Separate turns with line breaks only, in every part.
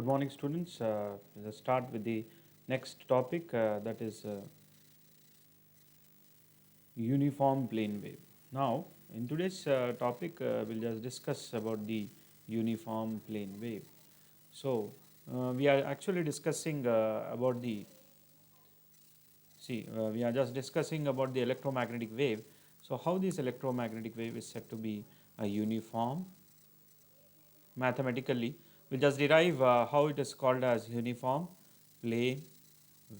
Good morning, students. Let's start with the next topic, that is uniform plane wave. Now, in today's topic, we'll just discuss about the uniform plane wave. So, we are actually discussing about the we are just discussing about the electromagnetic wave. So, how this electromagnetic wave is said to be a uniform mathematically. We'll just derive how it is called as uniform plane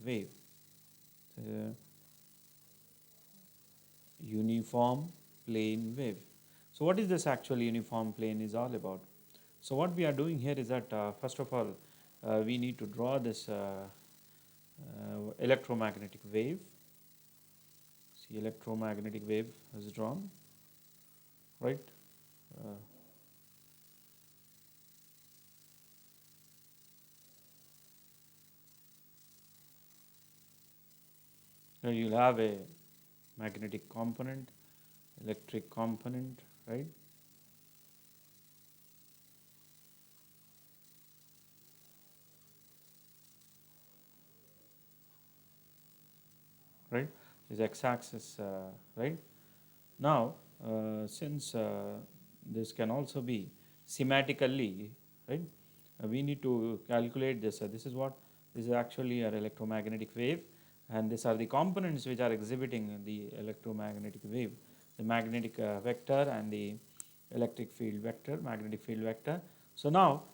wave. Uh, Uniform plane wave. So what is this actual uniform plane is all about? So what we are doing here is that first of all we need to draw this electromagnetic wave. See, electromagnetic wave is drawn, right? Uh, Then you'll have a magnetic component, electric component, right? Right? Is x-axis, right? Now, since this can also be symmetrically, right? We need to calculate this. This is what this is actually an electromagnetic wave, and these are the components which are exhibiting the electromagnetic wave: the magnetic vector and the electric field vector, magnetic field vector. So now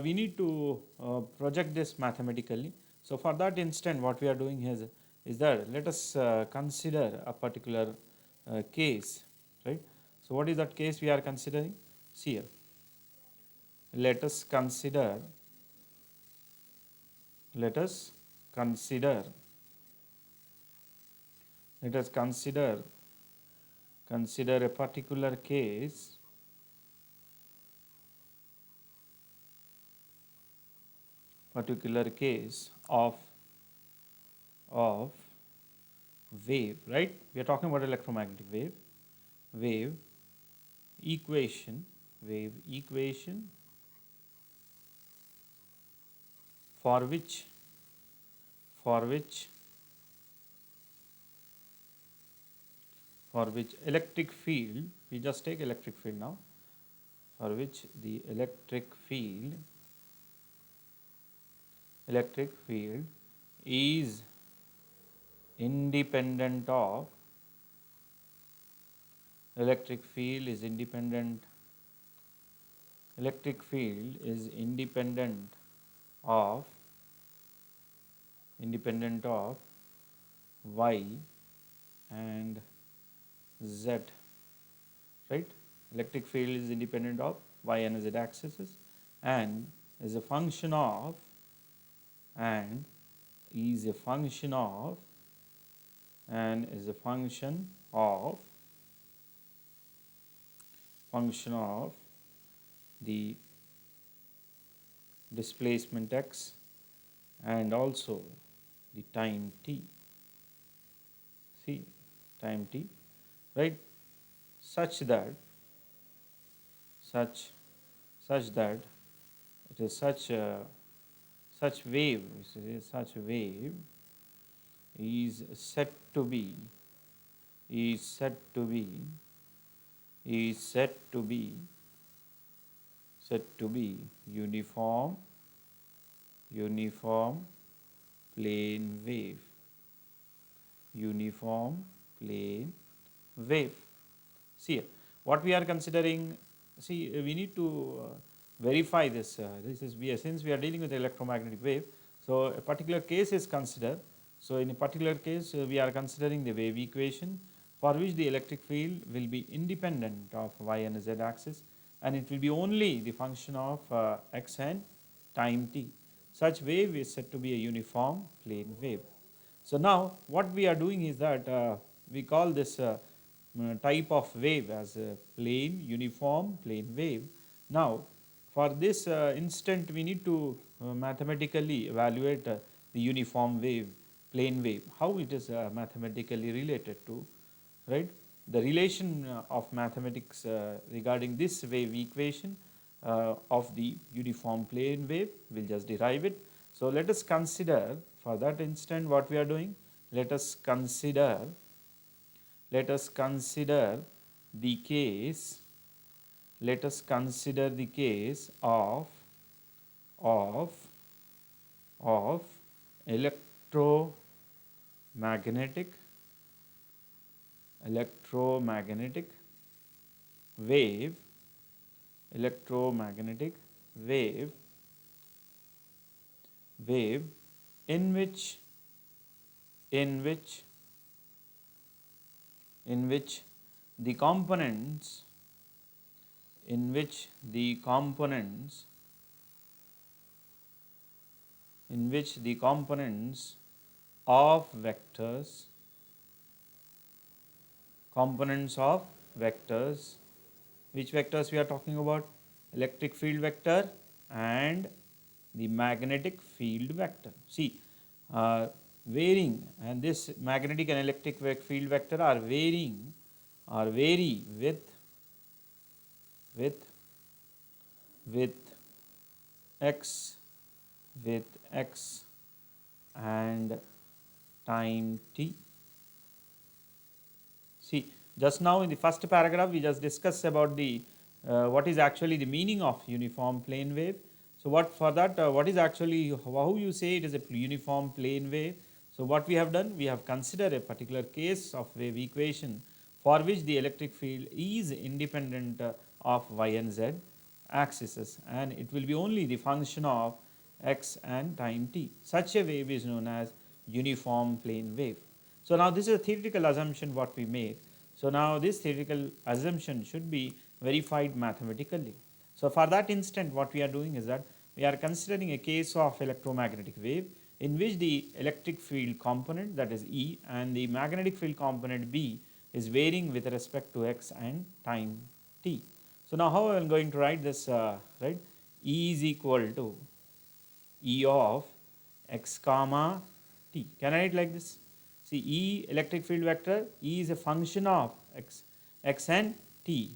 we need to project this mathematically. So for that instant, what we are doing is that let us consider a particular case, right? So what is that case we are considering? See here. Let us consider. Let us consider. Let us consider a particular case. Particular case of wave, right? We are talking about electromagnetic wave. Wave equation. Wave equation for which for which for which electric field, we just take electric field now, for which the electric field is independent of electric field is independent electric field is of independent of y and z, right? Electric field is independent of y and z axes and is a function of and is a function of and is a function of the displacement x and also the time t. See, time t, right? Such that such such that it is such wave such wave is said to be is said to be is said to be said to be uniform plane wave. Uniform plane wave. See, what we are considering, see, we need to verify this. This is since we are dealing with electromagnetic wave, so a particular case is considered. So in a particular case, we are considering the wave equation for which the electric field will be independent of y and z axis, and it will be only the function of x and time t. Such wave is said to be a uniform plane wave. So now what we are doing is that we call this type of wave as a uniform plane wave. Now for this instant we need to mathematically evaluate the uniform wave, plane wave, how it is mathematically related to, right? The relation of mathematics regarding this wave equation of the uniform plane wave. We'll just derive it. So let us consider for that instant what we are doing. Let us consider the case. Let us consider the case of of electromagnetic wave electromagnetic wave in which the components in which the components of vectors which vectors we are talking about? Electric field vector and the magnetic field vector. See, varying, and this magnetic and electric field vector are vary with x and time t. See, just now in the first paragraph we just discussed about the what is actually the meaning of uniform plane wave. So what for that what is actually how you say it is a uniform plane wave. So what we have done, we have considered a particular case of wave equation for which the electric field is independent of y and z axes, and it will be only the function of x and time t. Such a wave is known as uniform plane wave. So now this is a theoretical assumption what we made. So now this theoretical assumption should be verified mathematically. So for that instant what we are doing is that we are considering a case of electromagnetic wave in which the electric field component, that is E, and the magnetic field component B is varying with respect to x and time t. So now how I am going to write this, right? E is equal to E of x comma t. Can I write like this? See, E electric field vector, E is a function of x and t,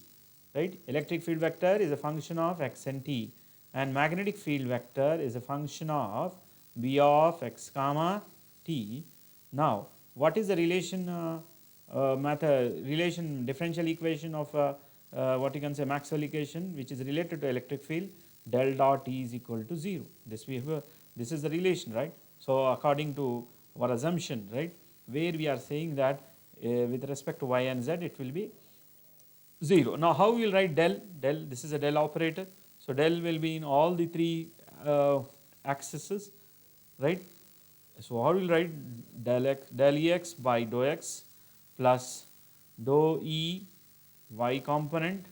right? Electric field vector is a function of x and t, and magnetic field vector is a function of B of x comma t. Now, what is the relation differential equation of what you can say Maxwell equation, which is related to electric field? Del dot E is equal to 0. This is the relation, right? So according to our assumption, right, where we are saying that with respect to y and z it will be 0. Now how we will write del? This is a del operator. So del will be in all the three axes, right? So how we will write del ex by dou x plus dou e y component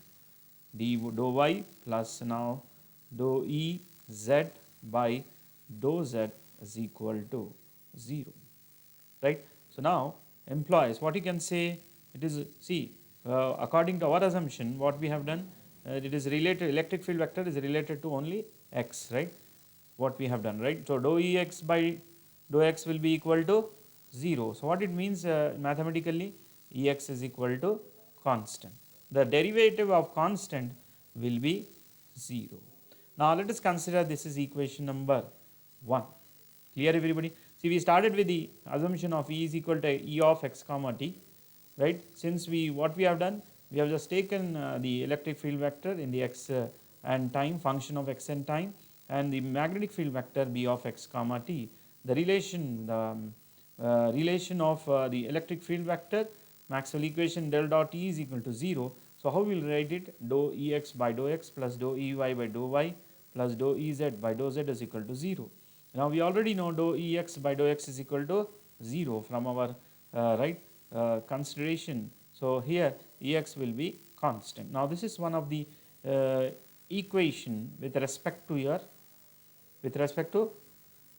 dou y plus now dou e z by dou z is equal to 0, right? So now employs what you can say it is, see, according to our assumption what we have done, it is related, electric field vector is related to only x, right? What we have done, right? So dou ex by dou x will be equal to 0. So what it means mathematically, Ex is equal to constant. The derivative of constant will be 0. Now let us consider this is equation number 1. Clear everybody? See, we started with the assumption of E is equal to E of x comma t, right? Since what we have done, we have just taken the electric field vector in the x and time function of x and time, and the magnetic field vector B of x comma t. The relation of the electric field vector, Maxwell equation del dot E is equal to 0. So how we will write it? Dou Ex by dou x plus dou Ey by dou y plus dou Ez by dou z is equal to 0. Now we already know dou Ex by dou x is equal to 0 from our consideration. So here Ex will be constant. Now this is one of the equation with respect to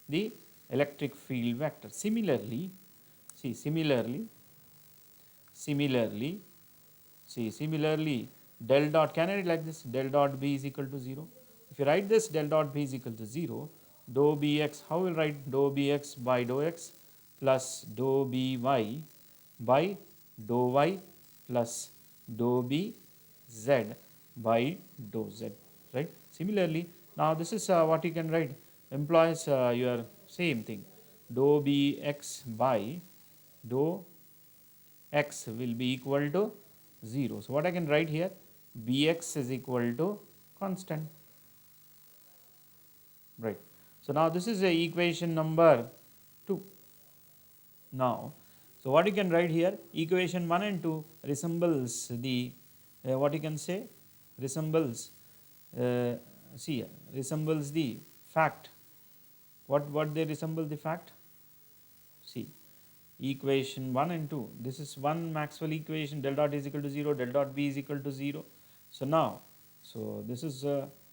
the electric field vector. Similarly, del dot, can I write like this? Del dot B is equal to 0. If you write this del dot B is equal to 0, dou Bx, how will write dou Bx by dou x plus dou By by dou y plus dou Bz by dou z, right? Similarly, now this is what you can write, employs your same thing, dou bx by dou x will be equal to 0. So what I can write here, bx is equal to constant, right. So now this is a equation number 2. Now, so what you can write here, equation 1 and 2 resembles the what you can say, resembles uh, see resembles the fact. What they resemble the fact? See, equation 1 and 2, this is one Maxwell equation, del dot is equal to 0, del dot b is equal to 0. So now, so this is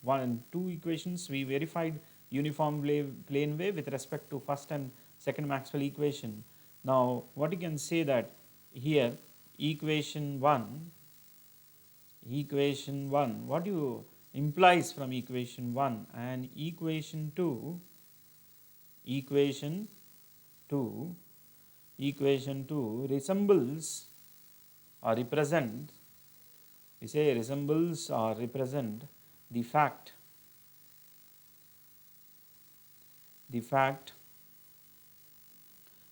one and two equations. We verified uniform plane wave with respect to first and second Maxwell equation. Now what you can say that here, equation 1, what you implies from equation 1 and equation 2, equation 2 resembles or represent, we say resembles or represent the fact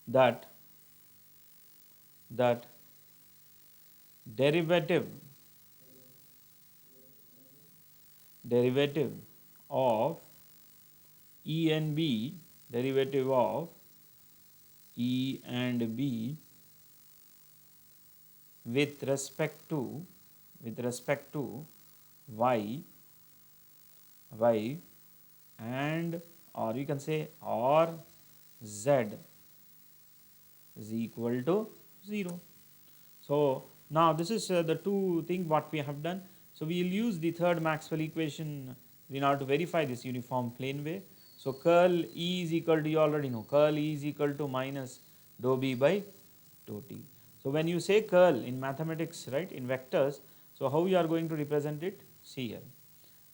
that derivative of E and B, derivative of E and B with respect to y and, or you can say, or z is equal to 0. So now this is the two things what we have done. So we will use the third Maxwell equation in order to verify this uniform plane wave. So curl E is equal to, you already know, curl E is equal to minus dou B by dou T. So when you say curl in mathematics, right, in vectors, so how you are going to represent it? See here.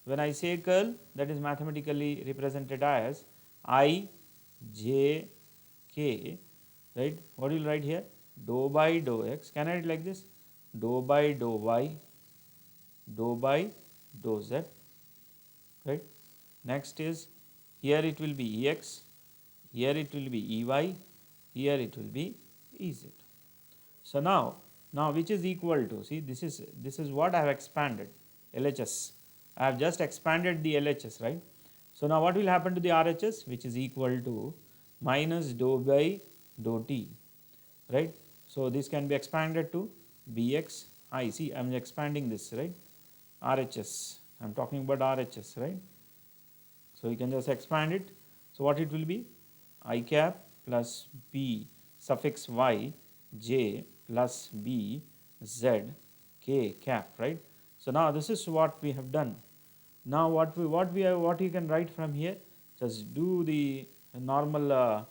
When I say curl, that is mathematically represented as I, j, k, right? What will you write here? Dou by dou x. Can I write like this? Dou by dou y, dou by dou z, right? Next is, here it will be ex, here it will be ey, here it will be ez. So now which is equal to, see, this is what I have expanded, LHS. I have just expanded the LHS, right? So now what will happen to the RHS, which is equal to minus dou by dou t, right? So this can be expanded to bx I. See, I am expanding this, right? RHS, I am talking about RHS, right? So you can just expand it. So what it will be? I cap plus b suffix y, j plus b z k cap, right? So now this is what we have done. Now what you can write from here, just do the normal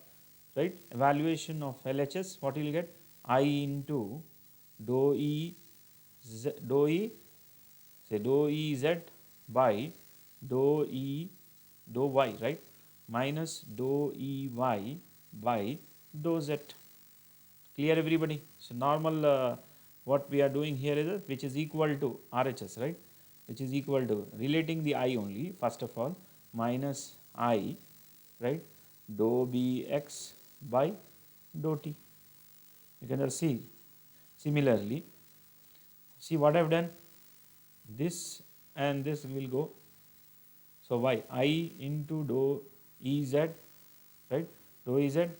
right evaluation of LHS. What you will get? I into dou e z, dou e, say dou e z by dou e dou y, right, minus dou e y by dou z. Clear everybody? So normal what we are doing here is which is equal to RHS, right, which is equal to relating the I only, first of all, minus I, right, dou bx by dou t. You can just see. Similarly, see what I have done, this and this will go. So y, I into dou ez, right, dou ez, right,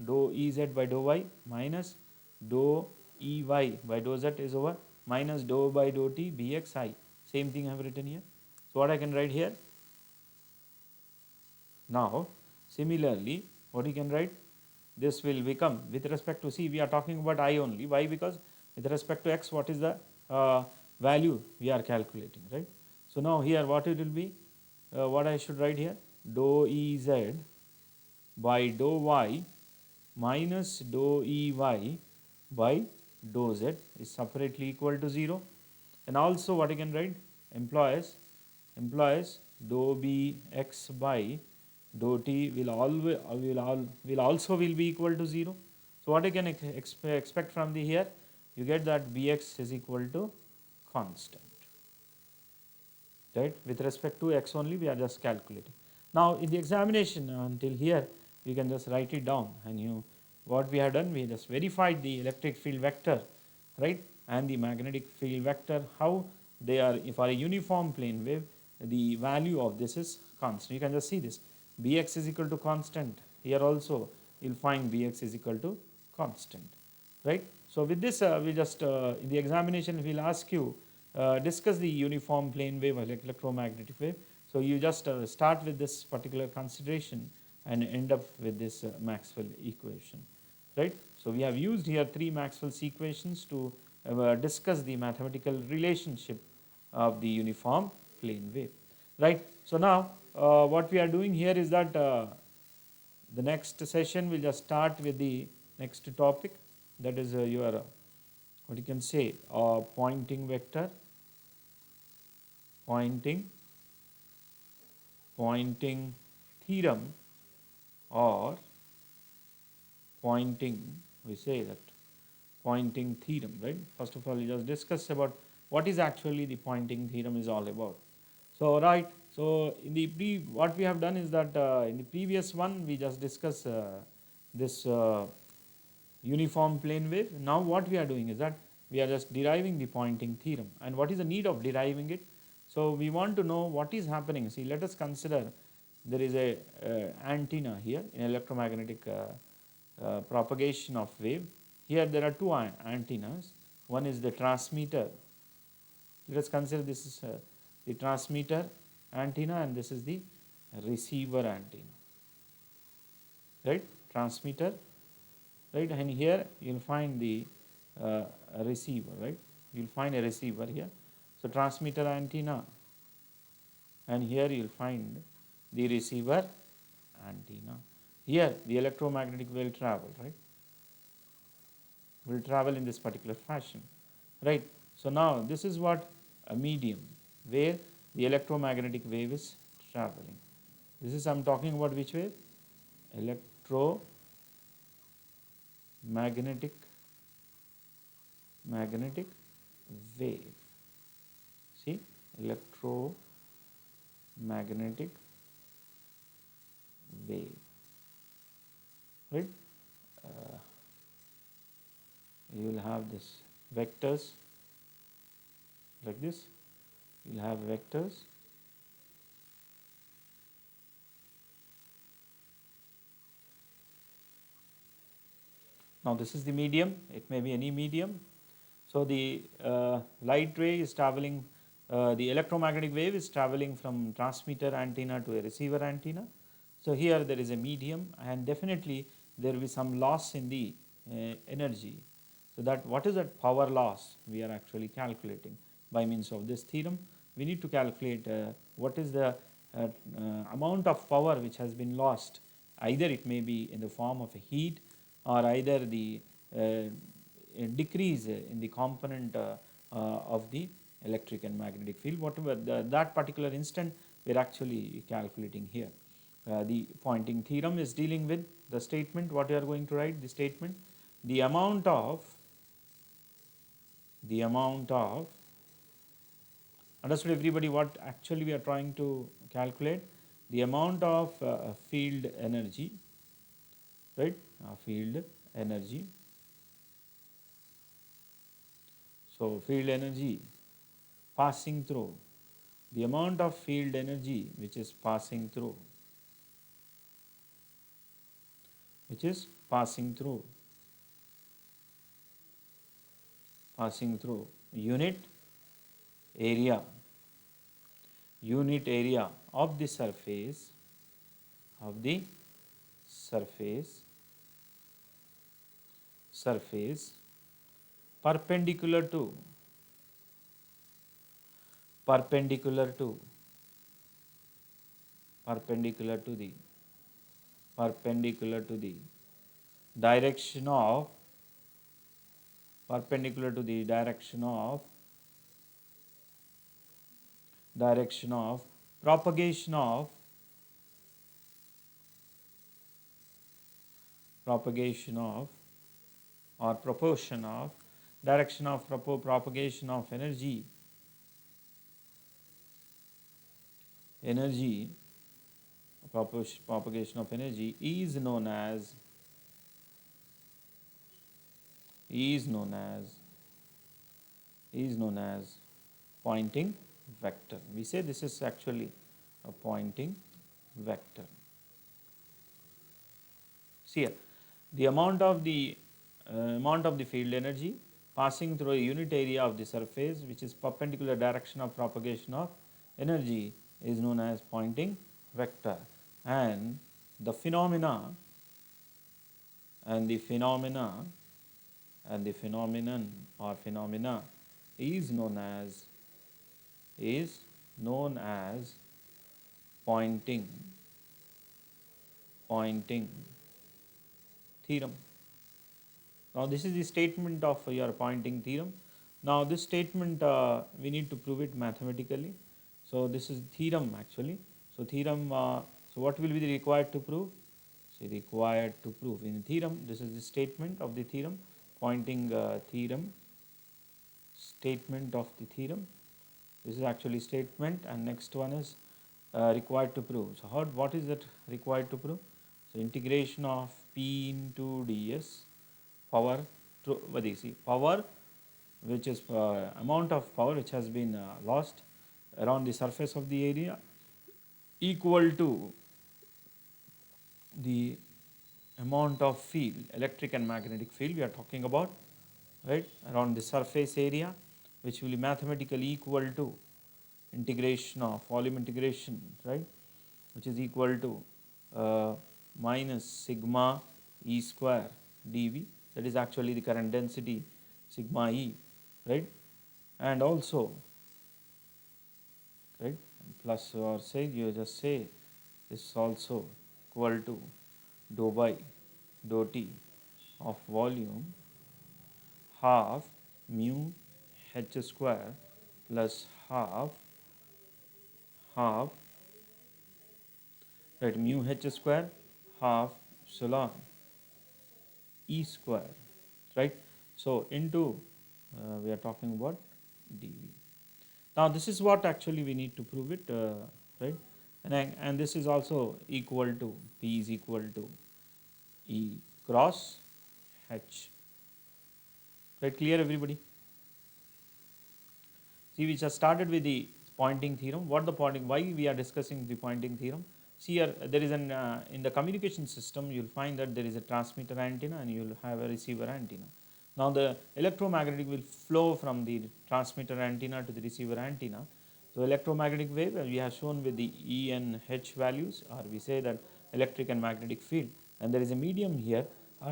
dou ez by dou y minus dou ey by dou z is over minus dou by dou t bx I. Same thing I have written here. So what I can write here? Now similarly, what you can write? This will become, with respect to, see, we are talking about I only. Why? Because with respect to x, what is the value we are calculating, right? So now here what it will be? What I should write here? Dou ez by dou y minus dou ey by dou z is separately equal to 0. And also what I can write? Implies dou bx by dou t will also be equal to 0. So what I can expect from the here? You get that bx is equal to constant. right? With respect to x only, we are just calculating. Now in the examination until here, we can just write it down, and what we have done, we just verified the electric field vector, right, and the magnetic field vector, how they are. If for a uniform plane wave, the value of this is constant. You can just see this, Bx is equal to constant. Here also you'll find Bx is equal to constant, right? So with this, we just in the examination we'll ask you discuss the uniform plane wave or electromagnetic wave. So you just start with this particular consideration and end up with this Maxwell equation, right? So we have used here three Maxwell's equations to discuss the mathematical relationship of the uniform plane wave, right? So now what we are doing here is that the next session will just start with the next topic, that is your what you can say pointing vector, pointing pointing theorem, or pointing, we say that pointing theorem, right? First of all, we just discuss about what is actually the pointing theorem is all about. So right, so in the what we have done is that in the previous one we just discussed this uniform plane wave. Now what we are doing is that we are just deriving the pointing theorem. And what is the need of deriving it? So we want to know what is happening. See, let us consider there is a antenna here in electromagnetic propagation of wave. Here there are two antennas. One is the transmitter. Let us consider this is the transmitter antenna, and this is the receiver antenna, right? Transmitter, right? And here you'll find the receiver, right? You'll find a receiver here. So transmitter antenna, and here you'll find the receiver antenna. Here the electromagnetic will travel, right? Will travel in this particular fashion, right? So now this is what a medium where the electromagnetic wave is traveling. This is, I'm talking about which wave? Electromagnetic wave. See, electromagnetic wave, right? You will have this vectors like this. You will have vectors. Now this is the medium. It may be any medium. So the light ray is traveling, the electromagnetic wave is traveling from transmitter antenna to a receiver antenna. So here there is a medium, and definitely there will be some loss in the energy. So that what is that power loss we are actually calculating by means of this theorem. We need to calculate what is the amount of power which has been lost. Either it may be in the form of a heat, or either the decrease in the component of the electric and magnetic field, whatever that particular instant we are actually calculating here. The pointing theorem is dealing with the statement, what you are going to write, the statement, the amount of understood everybody what actually we are trying to calculate? The amount of field energy, right? Field energy. So field energy passing through, the amount of field energy which is passing through, passing through unit area of the surface perpendicular to the direction of propagation of or proportion of direction of propagation of energy energy, propagation of energy is known as is known as is known as Poynting vector. We say this is actually a Poynting vector. See here, the amount of the field energy passing through a unit area of the surface which is perpendicular direction of propagation of energy is known as Poynting vector, and the phenomena and the phenomena and the phenomenon or phenomena is known as Poynting theorem. Now this is the statement of your Poynting theorem. Now this statement we need to prove it mathematically. So this is theorem actually. So theorem. So what will be the required to prove? So required to prove in theorem. This is the statement of the theorem. Poynting theorem. Statement of the theorem. This is actually statement, and next one is required to prove. So what is that required to prove? So integration of P into ds power to what do you see power, which is amount of power which has been lost around the surface of the area, equal to the amount of field, electric and magnetic field we are talking about, right, around the surface area, which will be mathematically equal to integration of volume integration, right, which is equal to minus sigma E square dV, that is actually the current density sigma E, right, and also, right, plus, or say you just say this is also equal to dou by dou T of volume half mu h square plus half right mu h square half epsilon E square, right. So into we are talking about dV. Now this is what actually we need to prove it, right, and this is also equal to P is equal to E cross H, right. Clear everybody? See, we just started with the Poynting theorem. What the Poynting? Why we are discussing the Poynting theorem? See here, there is an in the communication system you will find that there is a transmitter antenna and you will have a receiver antenna. Now the electromagnetic will flow from the transmitter antenna to the receiver antenna. So electromagnetic wave we have shown with the E and H values, or we say that electric and magnetic field, and there is a medium here.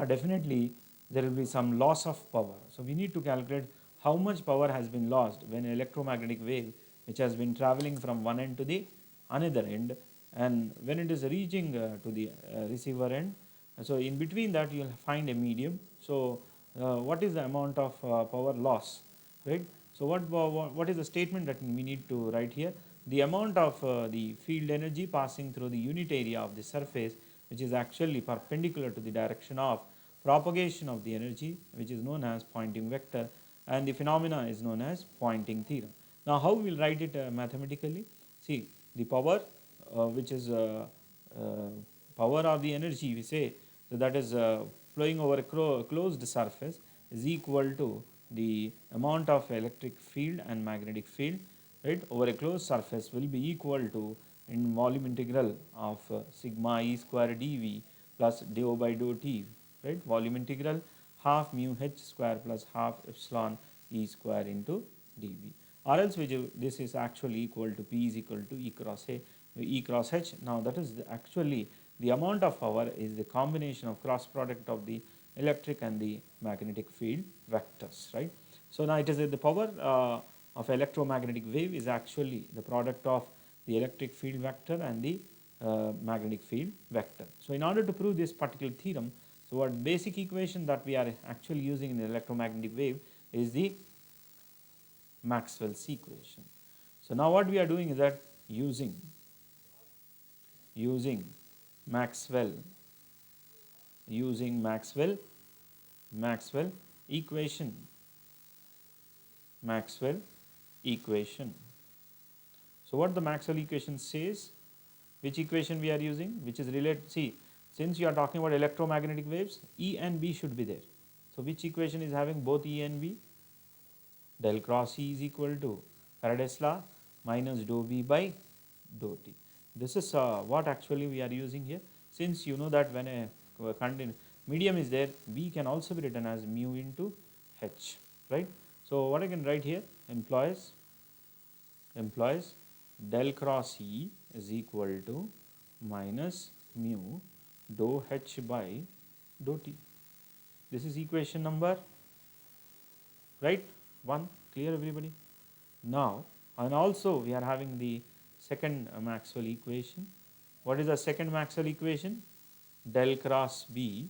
Definitely there will be some loss of power. So we need to calculate how much power has been lost when an electromagnetic wave which has been traveling from one end to the another end, and when it is reaching to the receiver end, so in between that you will find a medium. So what is the amount of power loss, right? So what is the statement that we need to write here? The amount of the field energy passing through the unit area of the surface, which is actually perpendicular to the direction of propagation of the energy, which is known as Poynting vector, and the phenomena is known as Poynting theorem. Now how we will write it mathematically? See, the power which is power of the energy, we say, so that is flowing over a closed surface is equal to the amount of electric field and magnetic field, right, over a closed surface will be equal to in volume integral of sigma E square dV plus dou by dou T, right, volume integral half mu h square plus half epsilon E square into dV, or else this is actually equal to P is equal to E cross H. Now that is actually the amount of power is the combination of cross product of the electric and the magnetic field vectors, right. So now it is the power of electromagnetic wave is actually the product of the electric field vector and the magnetic field vector. So in order to prove this particular theorem, so what basic equation that we are actually using in the electromagnetic wave is the Maxwell's equation. So now what we are doing is that using Maxwell equation. So what the Maxwell equation says, which equation we are using, which is related, see, since you are talking about electromagnetic waves, E and B should be there. So which equation is having both E and B? Del cross E is equal to Faraday's law minus dou B by dou T. This is what actually we are using here. Since you know that when a medium is there, B can also be written as mu into H, right? So what I can write here implies del cross E is equal to minus mu dou H by dou T. This is equation number, right, 1. Clear everybody? Now, and also we are having the second Maxwell equation. What is the second Maxwell equation? Del cross B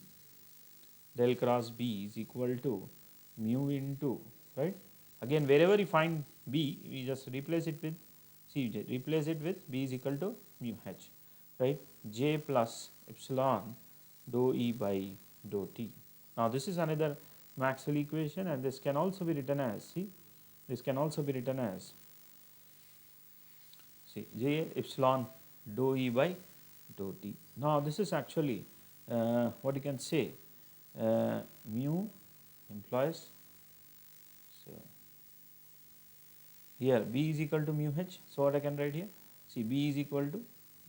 is equal to mu into, right? Again, wherever you find B, we just replace it with, see, replace it with B is equal to mu H, right? J plus epsilon dou E by dou T. Now, this is another Maxwell equation, and this can also be written as, see, this can also be written as, see, J epsilon dou E by dou T. Now, this is actually what you can say, mu implies, so here B is equal to mu H. So what I can write here? See, B is equal to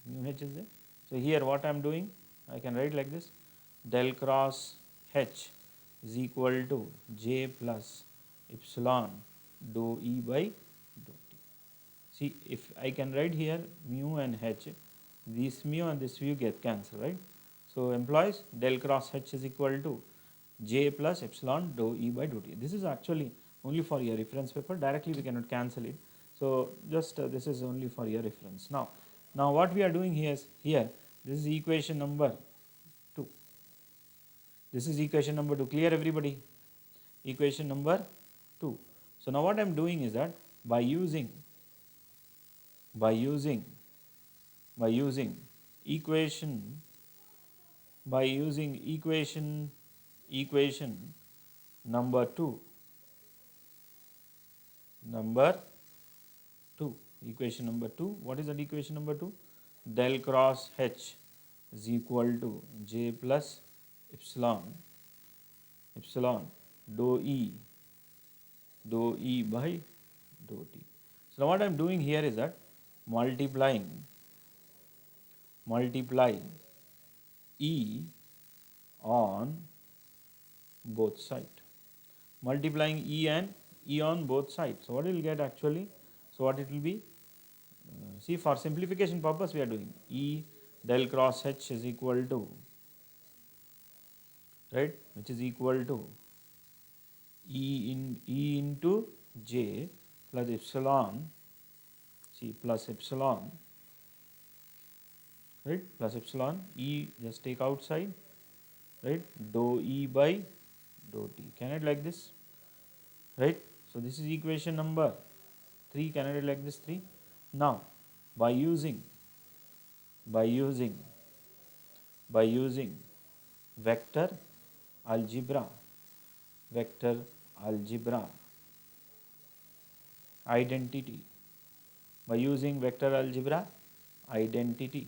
mu H is there. So here what I am doing, I can write like this: del cross H is equal to J plus epsilon dou E by dou T. See, if I can write here mu and H, this mu and this mu get cancelled, right? So implies del cross H is equal to J plus epsilon dou E by dou T. This is actually only for your reference paper. Directly we cannot cancel it. So just this is only for your reference. Now what we are doing here is, this is equation number 2. This is equation number 2. Clear everybody? Equation number 2. So now what I am doing is that by using equation number 2, equation number 2, what is that equation number 2? Del cross H is equal to J plus epsilon dou E by dou T. So now what I am doing here is that multiply E on both sides. Multiplying E and E on both sides. So what we will get actually? So what it will be? See, for simplification purpose we are doing E del cross H is equal to, right, which is equal to E into J plus epsilon, see, plus epsilon, right, plus epsilon, E just take outside, right, dou E by dou T. Can I write like this? Right? So this is equation number 3. Can I write like this? 3. Now by using vector algebra identity, by using vector algebra identity,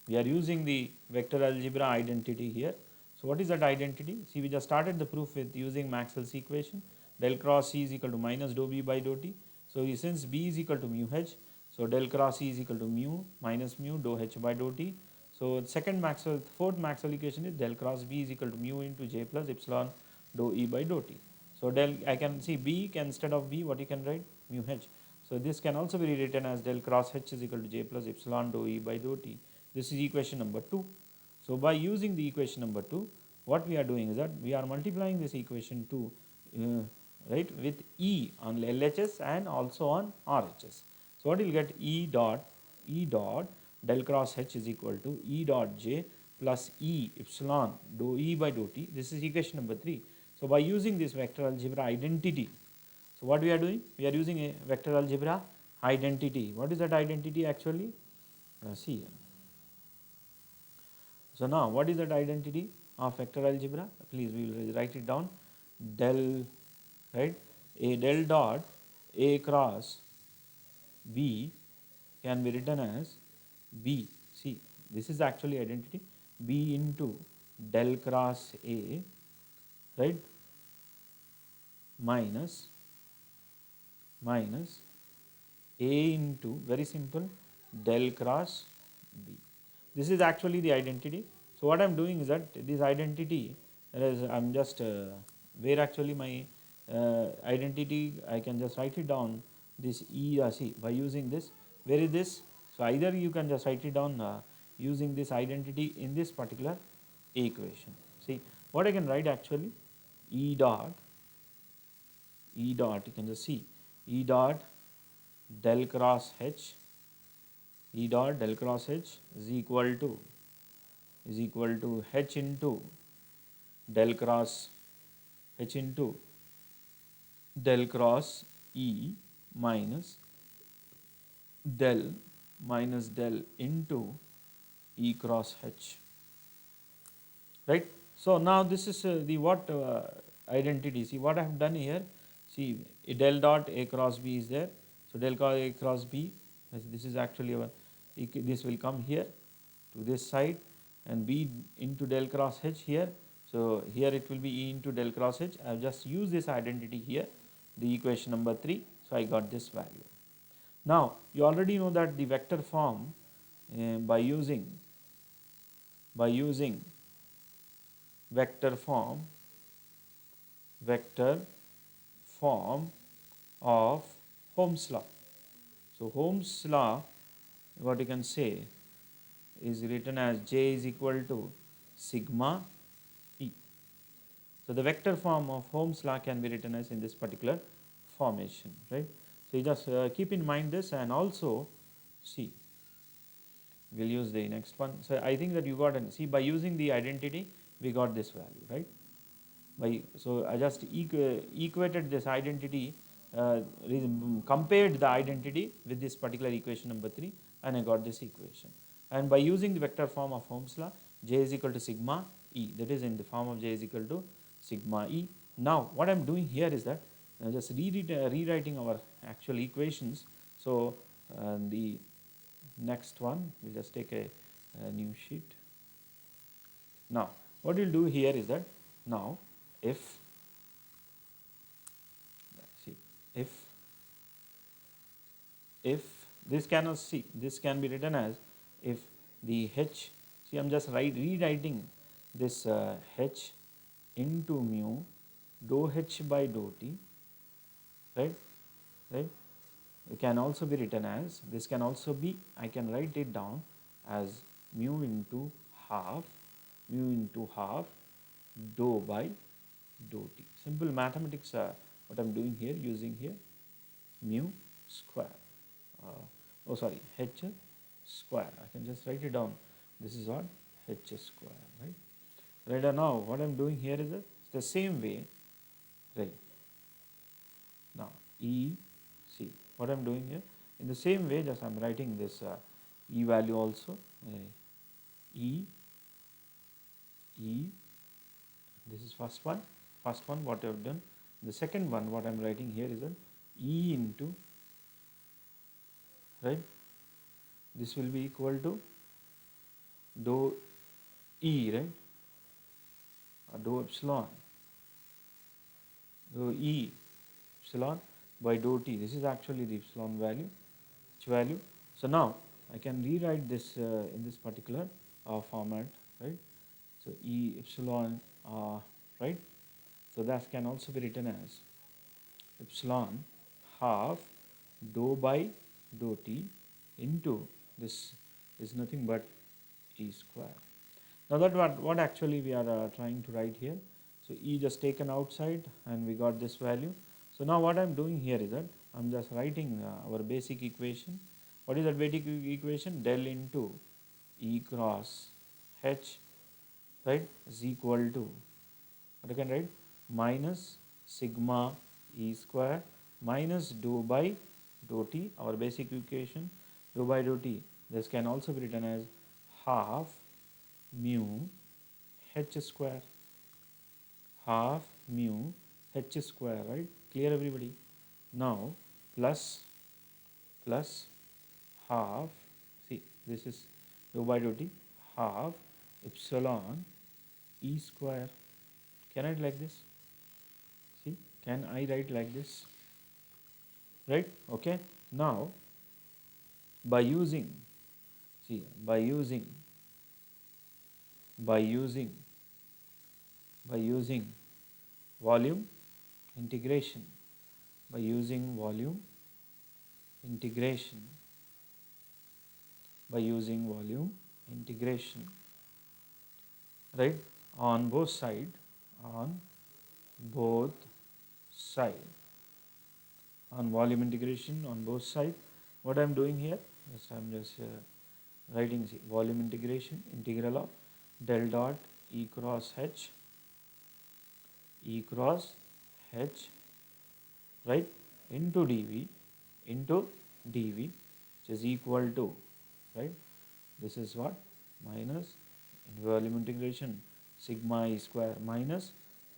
we are using the vector algebra identity here. So what is that identity? See, we just started the proof with using Maxwell's equation. Del cross C is equal to minus dou B by dou T. So since B is equal to mu H, so del cross E is equal to mu minus mu dou H by dou T. So fourth Maxwell equation is del cross B is equal to mu into J plus epsilon dou E by dou T. So I can see B instead of B, what you can write? Mu H. So this can also be rewritten as del cross H is equal to J plus epsilon dou E by dou T. This is equation number 2. So by using the equation number 2, what we are doing is that we are multiplying this equation 2 right, with E on LHS and also on RHS. So what you will get? E dot del cross H is equal to E dot J plus E epsilon dou E by dou T. This is equation number 3. So by using this vector algebra identity, so what we are doing? We are using a vector algebra identity. What is that identity actually? See here. So now what is that identity of vector algebra? Please, we will write it down. Del, right, a del dot a cross B can be written as B. See, this is actually identity B into del cross A, right, minus A into, very simple, del cross B. This is actually the identity. So what I am doing is that this identity, I am just where actually my identity, I can just write it down, this E, see, by using this, where is this? So either you can just write it down using this identity in this particular equation. See what I can write actually, E dot, you can just see, E dot del cross H, E dot del cross H is equal to H into del cross H into del cross E minus del into E cross H, right. So now this is the what identity. See what I have done here, see del dot A cross B is there, so del A cross B, this is actually our, this will come here to this side, and B into del cross H here. So here it will be E into del cross H. I have just used this identity here, the equation number 3. So I got this value. Now you already know that the vector form by using vector form of Ohm's law. So Ohm's law, what you can say, is written as J is equal to sigma E. So the vector form of Ohm's law can be written as in this particular formation, right. So you just keep in mind this, and also see, we'll use the next one. So I think that you got, and see, by using the identity we got this value, right. So I just equated this identity, compared the identity with this particular equation number 3, and I got this equation. And by using the vector form of Ohm's law, J is equal to sigma E, that is in the form of J is equal to sigma E. Now what I am doing here is that just rewriting our actual equations. So the next one, we'll just take a new sheet. Now what we'll do here is that, now if this cannot, see, this can be written as, if the H, see I am just rewriting this H into mu dou H by dou T, right. It can also be written as, this can also be, I can write it down as mu into half dou by dou T. Simple mathematics, what I am doing here, using here mu square, H square, I can just write it down, this is what H square, right. Right, now what I am doing here is that it's the same way, right. Now E, see what I am doing here, in the same way, just I am writing this E value also, E, this is first one what I have done. The second one what I am writing here is that E into, right, this will be equal to dou E, right, dou epsilon, dou E epsilon by dou T. This is actually the epsilon value, H value. So now I can rewrite this in this particular format, right. So E epsilon, right. So that can also be written as epsilon half dou by dou T into, this is nothing but E square. Now that what actually we are trying to write here. So E just taken outside and we got this value. So now what I am doing here is that I am just writing our basic equation. What is that basic equation? Del into E cross H, right, is equal to, what I can write, minus sigma E square minus dou by dou T, our basic equation, dou by dou T. This can also be written as half mu H square, half mu H square, right. Clear everybody? Now plus plus half, see this is dou by dou t, half epsilon E square. Can I write like this? See, can I write like this? Right? Okay. Now, by using, see, by using, by using volume integration, by using volume integration, by using volume integration, right, on both side, on both side, on volume integration on both side. What I am doing here, just I am just writing, see, volume integration, integral of del dot E cross H, E cross H, right, into dV, into dV, which is equal to, right, this is what, minus, in volume integration, sigma E square minus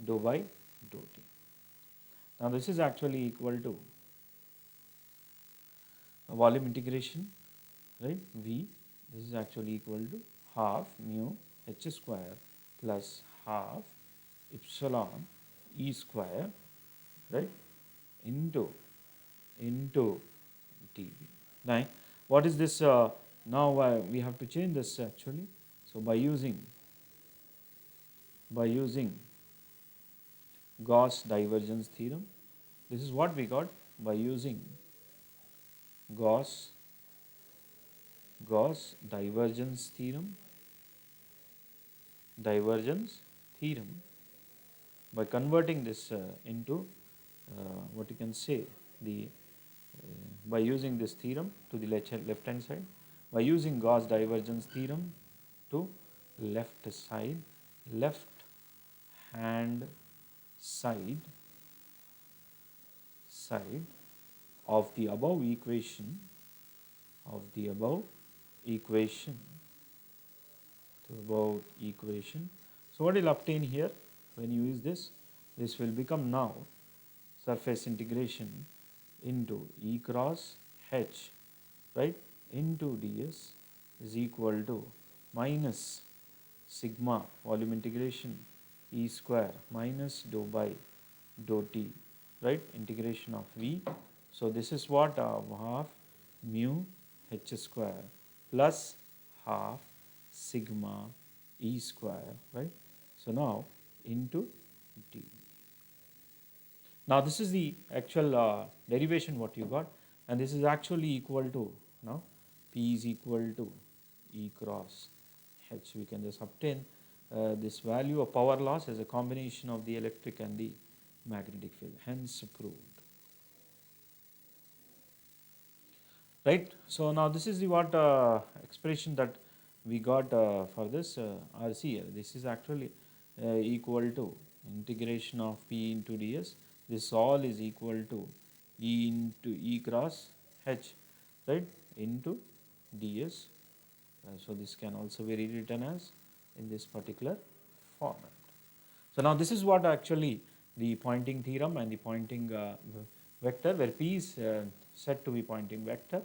dou by dou t. Now this is actually equal to volume integration, right, V, this is actually equal to half mu H square plus half epsilon E square, right, into dV. Now, what is this? Now we have to change this actually. So by using Gauss divergence theorem, this is what we got by using Gauss divergence theorem. By converting this into what you can say, the by using this theorem to the left hand side, by using Gauss divergence theorem to left hand side of the above equation, so what will obtain here when you use this? This will become now surface integration into E cross H, right, into ds is equal to minus sigma volume integration E square minus dou by dou t, right, integration of V. So this is what, half mu H square plus half sigma E square, right. So now into d. Now this is the actual derivation what you got, and this is actually equal to, now P is equal to E cross H. We can just obtain this value of power loss as a combination of the electric and the magnetic field, hence proved. Right. So now this is the what expression that we got for this RC here. This is actually equal to integration of P into ds. This all is equal to E into E cross H, right, into ds. So this can also be rewritten as in this particular format. So now this is what actually the Poynting theorem and the Poynting vector, where P is said to be Poynting vector.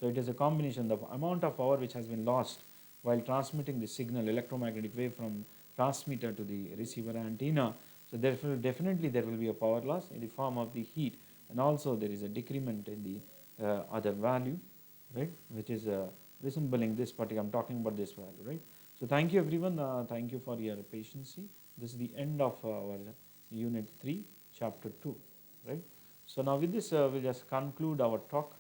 So it is a combination of the amount of power which has been lost while transmitting the signal, electromagnetic wave, from transmitter to the receiver antenna. So therefore definitely there will be a power loss in the form of the heat, and also there is a decrement in the other value, right, which is resembling this particular, I am talking about this value, right. So thank you everyone, thank you for your patience. This is the end of our unit 3 chapter 2, right. So now with this we'll just conclude our talk.